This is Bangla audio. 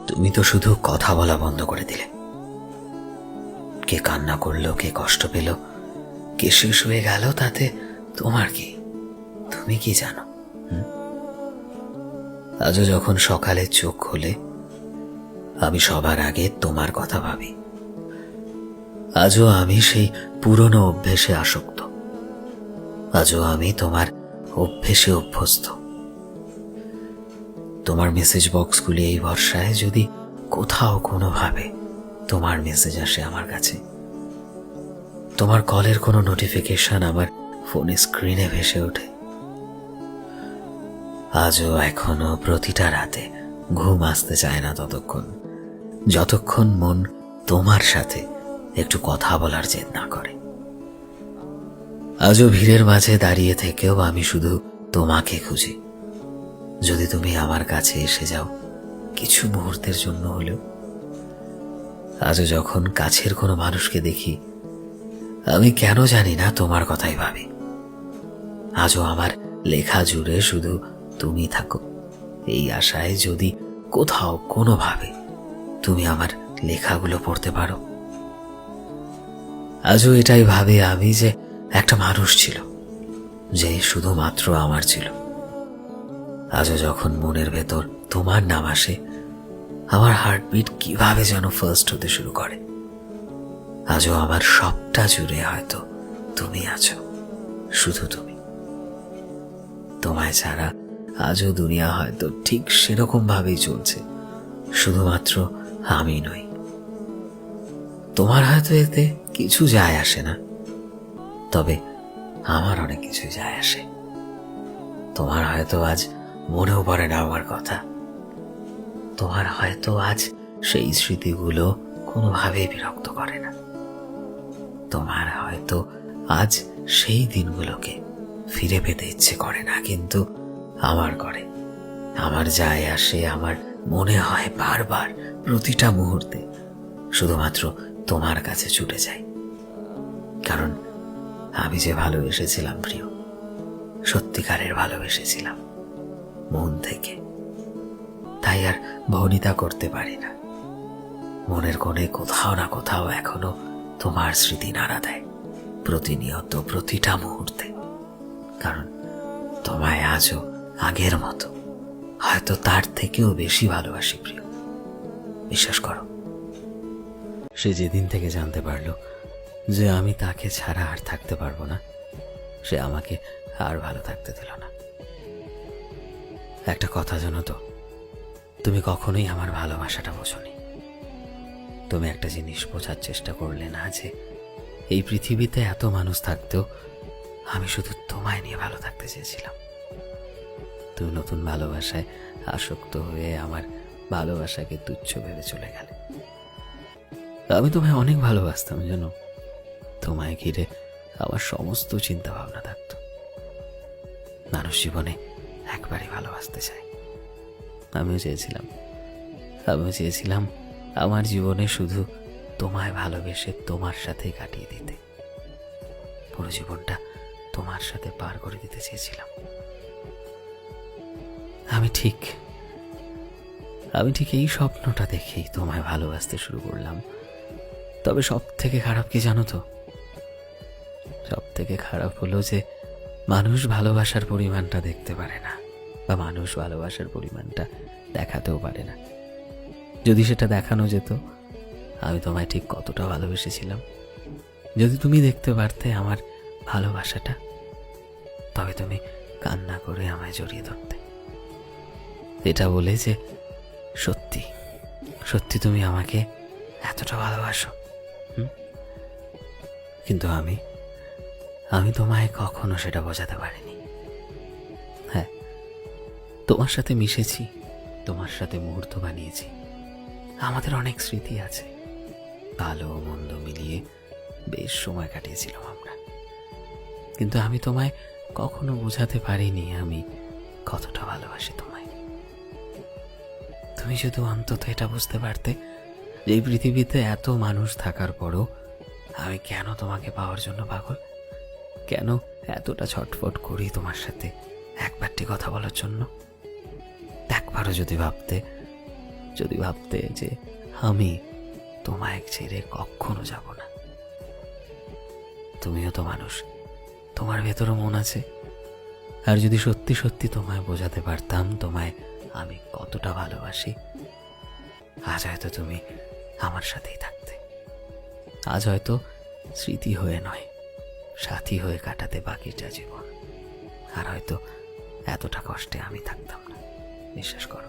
তুমি তো শুধু কথা বলা বন্ধ করে দিলে। কে কান্না করলো, কে কষ্ট পেল, কে শেষ হয়ে গেল, তাতে তোমার কি? তুমি কি জানো? আজও যখন সকালে চোখ খোলে, আমি সবার আগে তোমার কথা ভাবি। আজও আমি সেই পুরনো অভ্যেসে আসক্ত। আজও আমি তোমার অভ্যেসে অভ্যস্ত। তোমার মেসেজ বক্সগুলি এই ভরসায় যদি কোথাও কোনোভাবে তোমার মেসেজ আসে আমার কাছে, তোমার কলের কোনো নোটিফিকেশন আমার ফোনের স্ক্রিনে ভেসে ওঠে। আজও এখনো প্রতিটা রাতে ঘুম আসতে চায় না যতক্ষণ মন তোমার সাথে একটু কথা বলার জেদ না করে। আজও ভিড়ের মাঝে দাঁড়িয়ে থেকেও আমি শুধু তোমাকে খুঁজি। যদি তুমি আমার কাছে এসে যাও কিছু মুহূর্তের জন্য হলেও। আজও যখন কাছের কোনো মানুষকে দেখি, আমি কেন জানি না তোমার কথাই ভাবি। আজও আমার লেখা জুড়ে শুধু তুমি থাকো, এই আশায় যদি কোথাও কোনোভাবে তুমি আমার লেখাগুলো পড়তে পারো। আজও এটাই ভাবে আমি যে একটা মানুষ ছিল, যে শুধুমাত্র আমার ছিল। আজও যখন মনের ভেতর তোমার নাম আসে, আমার হার্টবিট কিভাবে যেন ফার্স্ট হতে শুরু করে। আজও আমার সবটা জুড়ে হয়তো তুমি আছো, শুধু তুমি। তোমায় ছাড়া আজও দুনিয়া হয়তো ঠিক সেরকম ভাবেই চলছে, শুধুমাত্র আমি নই। তোমার হয়তো এতে কিছু যায় আসে না, তবে আমার অনেক কিছু যায় আসে। তোমার হয়তো আজ মনেও পড়ে না আমার কথা। তোমার হয়তো আজ সেই স্মৃতিগুলো কোনোভাবেই বিরক্ত করে না। তোমার হয়তো আজ সেই দিনগুলোকে ফিরে পেতে ইচ্ছে করে না, কিন্তু আমার করে। আমার যায় আসে, আমার মনে হয় বারবার প্রতিটা মুহূর্তে শুধুমাত্র তোমার কাছে ছুটে যাই। কারণ আমি যে ভালোবেসেছিলাম প্রিয়, সত্যিকারের ভালোবেসেছিলাম মন থেকে, তাই আর ভনিতা করতে পারি না। মনের কোণে কোথাও না কোথাও এখনো তোমার স্মৃতি নাড়া দেয়, প্রতিনিয়ত প্রতিটা মুহূর্তে। কারণ তোমায় আজও আগের মতো, হয়তো তার থেকেও বেশি ভালোবাসি প্রিয়। বিশ্বাস করো, সে যেদিন থেকে জানতে পারলো যে আমি তাকে ছাড়া আর থাকতে পারবো না, সে আমাকে আর ভালো থাকতে দিল না। একটা কথা জানো তো, তুমি কখনোই আমার ভালোবাসাটা বোঝোনি। তুমি একটা জিনিস বোঝার চেষ্টা করলে না, যে এই পৃথিবীতে এত মানুষ থাকতেও আমি শুধু তোমায় নিয়ে ভালো থাকতে চেয়েছিলাম। তুমি নতুন ভালোবাসায় আসক্ত হয়ে আমার ভালোবাসাকে তুচ্ছ ভেবে চলে গেলে। আমি তোমায় অনেক ভালোবাসতাম জানো। তোমায় ঘিরে আমার সমস্ত চিন্তা ভাবনা থাকত। মানুষ জীবনে একবারই ভালোবাসতে চায়। আমিও চেয়েছিলাম আমার জীবনে শুধু তোমায় ভালোবেসে তোমার সাথেই কাটিয়ে দিতে। পুরো জীবনটা তোমার সাথে পার করে দিতে চেয়েছিলাম। আমি ঠিক এই স্বপ্নটা দেখেই তোমায় ভালোবাসতে শুরু করলাম। তবে সব থেকে খারাপ কি জানো তো? সব থেকে খারাপ হলো যে মানুষ ভালোবাসার পরিমাণটা দেখতে পারে না, বা মানুষ ভালোবাসার পরিমাণটা দেখাতেও পারে না। যদি সেটা দেখানো যেত, আমি তোমায় ঠিক কতটা ভালোবেসেছিলাম, যদি তুমি দেখতে পারতে আমার ভালোবাসাটা, তবে তুমি কান্না করে আমায় জড়িয়ে ধরতে, এটা বলে যে সত্যি সত্যি তুমি আমাকে এতটা ভালোবাসো। কিন্তু আমি তোমায় কখনো সেটা বোঝাতে পারিনি। হ্যাঁ, তোমার সাথে মিশেছি, তোমার সাথে মুহূর্ত বানিয়েছি, আমাদের অনেক স্মৃতি আছে, ভালো মন্দ মিলিয়ে বেশ সময় কাটিয়েছিলাম আমরা। কিন্তু আমি তোমায় কখনো বোঝাতে পারিনি আমি কতটা ভালোবাসি তোমায়। তুমি শুধু অন্তত এটা বুঝতে পারতে যে এই পৃথিবীতে এত মানুষ থাকার পরও আমি কেন তোমাকে পাওয়ার জন্য পাগল, কেন এতটা ছটফট করি তোমার সাথে একবারটি কথা বলার জন্য। একবারও যদি ভাবতে যদি ভাবতে যে আমি তোমায় ছেড়ে কখনো যাব না। তুমিও তো মানুষ, তোমার ভেতরও মন আছে। আর যদি সত্যি সত্যি তোমায় বোঝাতে পারতাম তোমায় আমি কতটা ভালোবাসি, আজ হয়তো তুমি আমার সাথেই থাকতে। আজ হয়তো স্মৃতি হয়ে নয়, সাথী হয়ে কাটাতে বাকিটা জীবন। আর হয়তো এতটা কষ্টে আমি থাকতাম না, বিশ্বাস করো।